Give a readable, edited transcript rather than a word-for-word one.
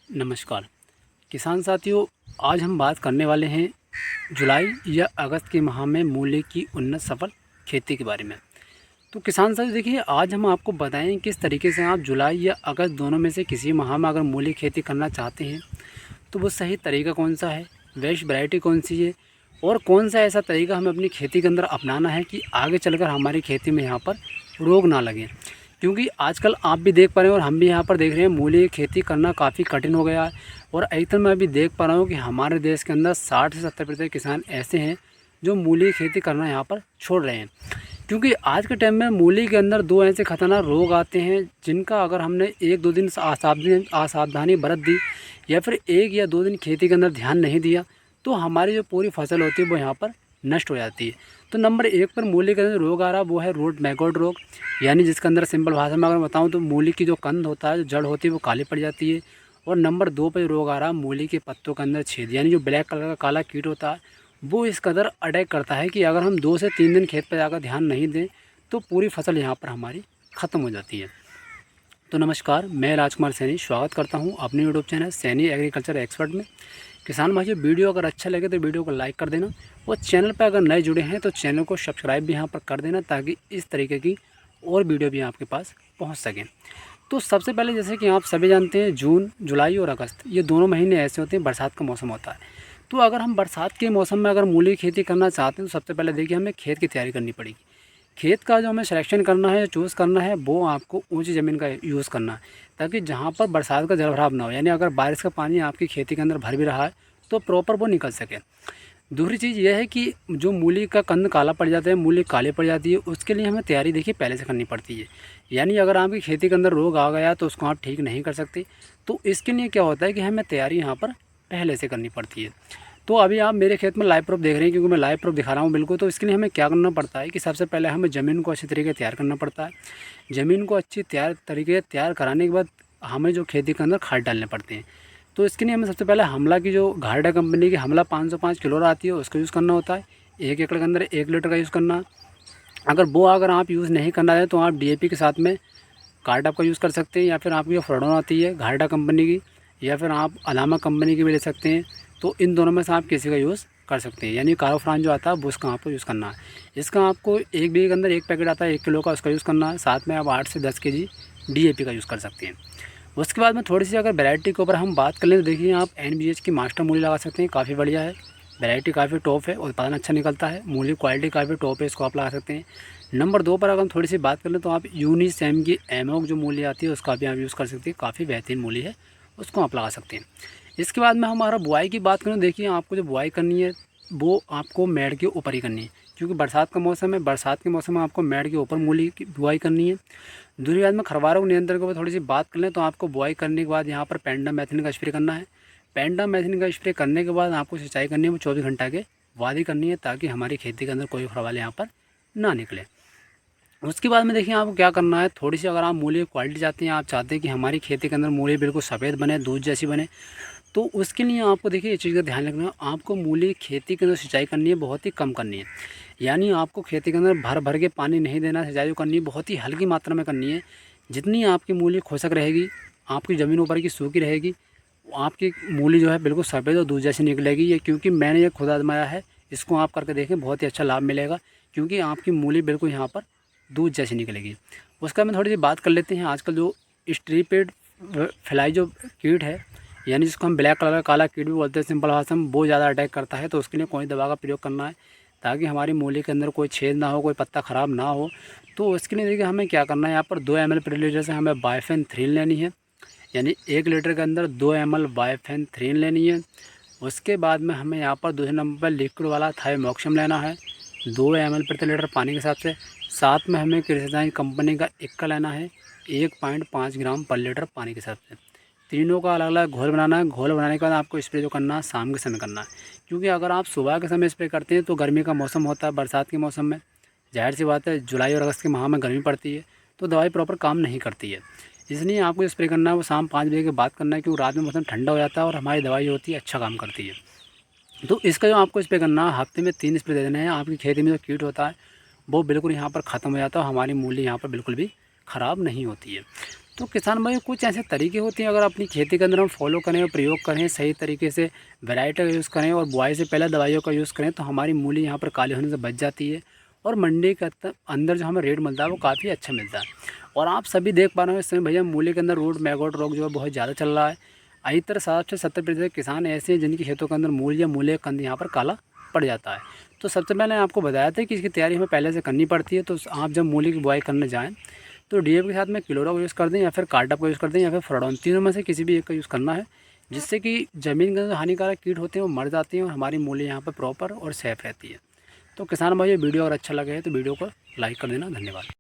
नमस्कार किसान साथियों। आज हम बात करने वाले हैं जुलाई या अगस्त के माह में मूली की उन्नत सफल खेती के बारे में। तो किसान साथियों देखिए, आज हम आपको बताएं किस तरीके से आप जुलाई या अगस्त दोनों में से किसी माह में अगर मूली खेती करना चाहते हैं तो वो सही तरीका कौन सा है, बेस्ट वैरायटी कौन सी है और कौन सा ऐसा तरीका हमें अपनी खेती के अंदर अपनाना है कि आगे चलकर हमारी खेती में यहाँ पर रोग ना लगे। क्योंकि आजकल आप भी देख पा रहे हैं और हम भी यहाँ पर देख रहे हैं, मूली की खेती करना काफ़ी कठिन हो गया है। और अधिकतर मैं अभी देख पा रहा हूँ कि हमारे देश के अंदर 60 से 70% किसान ऐसे हैं जो मूली की खेती करना यहाँ पर छोड़ रहे हैं। क्योंकि आज के टाइम में मूली के अंदर दो ऐसे खतरनाक रोग आते हैं जिनका अगर हमने एक दो दिन असावधानी बरत दी या फिर एक या दो दिन खेती के अंदर ध्यान नहीं दिया तो हमारी जो पूरी फसल होती है वो यहाँ पर नष्ट हो जाती है। तो नंबर 1 पर मूली के अंदर रोग आ रहा है वो है रूट मैगोट रोग, यानी जिसके अंदर सिंपल भाषा में अगर बताऊं तो मूली की जो कंद होता है, जो जड़ होती है वो काली पड़ जाती है। और नंबर 2 पर रोग आ रहा है मूली के पत्तों के अंदर छेद, यानी जो ब्लैक कलर का काला कीट होता है वो इस कदर अटैक करता है कि अगर हम 2 से 3 दिन खेत पर जाकर ध्यान नहीं दें तो पूरी फसल यहाँ पर हमारी ख़त्म हो जाती है। तो नमस्कार, मैं राजकुमार सैनी स्वागत करता हूँ अपने YouTube channel Saini agriculture expert में। किसान भाइयों, वीडियो अगर अच्छा लगे तो वीडियो को लाइक कर देना और चैनल पर अगर नए जुड़े हैं तो चैनल को सब्सक्राइब भी यहाँ पर कर देना ताकि इस तरीके की और वीडियो भी आपके पास पहुँच सकें। तो सबसे पहले जैसे कि आप सभी जानते हैं, जून जुलाई और अगस्त ये दोनों महीने ऐसे होते हैं, बरसात का मौसम होता है। तो अगर हम बरसात के मौसम में अगर मूली की खेती करना चाहते हैं तो सबसे पहले देखिए हमें खेत की तैयारी करनी पड़ेगी। खेत का जो हमें सिलेक्शन करना है, चूज़ करना है, वो आपको ऊंची ज़मीन का यूज़ करना है ताकि जहाँ पर बरसात का जलभराव ना हो, यानी अगर बारिश का पानी आपकी खेती के अंदर भर भी रहा है तो प्रॉपर वो निकल सके। दूसरी चीज़ यह है कि जो मूली का कंद काला पड़ जाता है, मूली काली पड़ जाती है, उसके लिए हमें तैयारी देखिए पहले से करनी पड़ती है। यानी अगर आपकी खेती के अंदर रोग आ गया तो उसको आप ठीक नहीं कर सकते। तो इसके लिए क्या होता है कि हमें तैयारी यहाँ पर पहले से करनी पड़ती है। तो अभी आप मेरे खेत में लाइव प्रूफ देख रहे हैं क्योंकि मैं लाइव प्रूफ दिखा रहा हूँ बिल्कुल। तो इसके लिए हमें क्या करना पड़ता है कि सबसे पहले हमें ज़मीन को अच्छी तरीके तैयार करना पड़ता है। ज़मीन को अच्छी तरीके तैयार कराने के बाद हमें जो खेती के अंदर खाद डालने पड़ते हैं। तो इसके लिए हमें सबसे पहले हमला की जो घाटा कंपनी की हमला 505 किलो आती है उसका यूज़ करना होता है। 1 एकड़ के अंदर 1 लीटर का यूज़ करना। अगर आप यूज़ नहीं करना है तो आप डीएपी के साथ में कार्डअप का यूज़ कर सकते हैं, या फिर आपकी जो फ्रोडोन आती है घाटा कंपनी की, या फिर आप अलामा कंपनी की भी ले सकते हैं। तो इन दोनों में से आप किसी का यूज़ कर सकते हैं। यानी कार्बोफ्रान जो आता है वो उसका आपको यूज़ करना है। इसका आपको 1 बीघे के अंदर 1 पैकेट आता है 1 किलो का, उसका यूज़ करना है। साथ में आप 8 से 10 केजी डीएपी का यूज़ कर सकते हैं। उसके बाद में थोड़ी सी अगर वैरायटी के ऊपर हम बात कर लें तो देखिए आप एनबीएच की मास्टर मूली लगा सकते हैं, काफ़ी बढ़िया है, वैरायटी काफ़ी टॉप है, उत्पादन अच्छा निकलता है, मूली क्वालिटी काफ़ी टॉप है, इसको आप लगा सकते हैं। नंबर 2 पर अगर हम थोड़ी सी बात कर लें तो आप यूनिसैम की एमोक जो मूली आती है उसका भी आप यूज़ कर सकते हैं, काफ़ी बेहतरीन मूली है, उसको आप लगा सकते हैं। इसके बाद में हमारा बुआई की बात करें, देखिए आपको जो बुआई करनी है वो आपको मेड़ के ऊपर ही करनी है क्योंकि बरसात का मौसम है। बरसात के मौसम में आपको मेड़ के ऊपर मूली की बुआई करनी है। दूसरी बात में खरवारों के नियंत्रण के ऊपर थोड़ी सी बात कर लें तो आपको बुआई करने के बाद यहाँ पर पेंडामेथिन का स्प्रे करना है। पेंडामेथिन का स्प्रे करने के बाद आपको सिंचाई करनी है वो 24 घंटा के बाद ही करनी है ताकि हमारी खेती के अंदर कोई खरवाल यहाँ पर ना निकले। उसके बाद में देखिए आपको क्या करना है, थोड़ी सी अगर आप मूली की क्वालिटी चाहते हैं, आप चाहते हैं कि हमारी खेती के अंदर मूली बिल्कुल सफ़ेद बने, दूध जैसी बने, तो उसके लिए आपको देखिए ये चीज़ का ध्यान रखना है। आपको मूली खेती के अंदर सिंचाई करनी है बहुत ही कम करनी है। यानी आपको खेती के अंदर भर भर के पानी नहीं देना, सिंचाई करनी है बहुत ही हल्की मात्रा में करनी है। जितनी आपकी मूली खुशक रहेगी, आपकी ज़मीन ऊपर की सूखी रहेगी, आपकी मूली जो है बिल्कुल सफ़ेद और दूध जैसी निकलेगी। ये क्योंकि मैंने ये खुद आजमाया है, इसको आप करके देखें, बहुत ही अच्छा लाभ मिलेगा क्योंकि आपकी मूली बिल्कुल यहाँ पर दूध जैसी निकलेगी। उसका मैं थोड़ी सी बात कर लेते हैं। आजकल जो स्ट्रीपेड फ्लाई जो कीट है, यानी जिसको हम ब्लैक कलर का काला कीट भी बोलते हैं सिंपल भाषा में, वो ज़्यादा अटैक करता है। तो उसके लिए कोई दवा का प्रयोग करना है ताकि हमारी मूली के अंदर कोई छेद ना हो, कोई पत्ता ख़राब ना हो। तो उसके लिए देखिए हमें क्या करना है, यहाँ पर 2 ml प्रति लीटर से हमें बाइफेन-3 लेनी है, यानी 1 लीटर के अंदर 2 ml बाइफेन-3 लेनी है। उसके बाद में हमें यहाँ पर दूसरे नंबर पर लिक्विड वाला थाइमोक्सिम लेना है 2 ml प्रति लीटर पानी के साथ से। साथ में हमें क्रिसाइंस कंपनी का इक्का लेना है 1.5 ग्राम पर लीटर पानी के साथ से। तीनों का अलग अलग घोल बनाना है। घोल बनाने के बाद आपको स्प्रे जो करना है शाम के समय करना है, क्योंकि अगर आप सुबह के समय स्प्रे करते हैं तो गर्मी का मौसम होता है, बरसात के मौसम में जाहिर सी बात है जुलाई और अगस्त के माह में गर्मी पड़ती है तो दवाई प्रॉपर काम नहीं करती है। इसलिए आपको जो स्प्रे करना है वो शाम 5 बजे के बाद करना है क्योंकि रात में मौसम ठंडा हो जाता है और हमारी दवाई होती है अच्छा काम करती है। तो इसका जो आपको स्प्रे करना है, हफ्ते में 3 स्प्रे दे देने हैं। आपकी खेती में जो कीट होता है वो बिल्कुल यहाँ पर ख़त्म हो जाता है, हमारी मूली यहाँ पर बिल्कुल भी ख़राब नहीं होती है। तो किसान भाई कुछ ऐसे तरीके होते हैं, अगर अपनी खेती के अंदर हम फॉलो करें और प्रयोग करें सही तरीके से, वैरायटी का यूज़ करें और बुआई से पहले दवाइयों का यूज़ करें, तो हमारी मूली यहाँ पर काले होने से बच जाती है और मंडी के अंदर जो हमें रेट मिलता है वो काफ़ी अच्छा मिलता है। और आप सभी देख पा रहे हो इस समय भैया मूली के अंदर रूट मैगोट रोग जो है बहुत ज़्यादा चल रहा है। अधिकतर 60 से 70% किसान ऐसे हैं जिनके खेतों के अंदर मूल या मूले का कंद यहाँ पर काला पड़ जाता है। तो सबसे पहले आपको बताया था कि इसकी तैयारी हमें पहले से करनी पड़ती है। तो आप जब मूली की बुआई करने जाएँ तो डीएपी के साथ में क्लोरा का यूज़ कर दें या फिर कार्डप का यूज़ कर दें या फिर फ्लोरान, तीनों में से किसी भी एक का यूज़ करना है, जिससे कि ज़मीन के अंदर हानिकारक कीट होते हैं वो मर जाते हैं और हमारी मूली यहाँ पर प्रॉपर और सेफ रहती है। तो किसान भाई वीडियो अगर अच्छा लगे तो वीडियो को लाइक कर देना। धन्यवाद।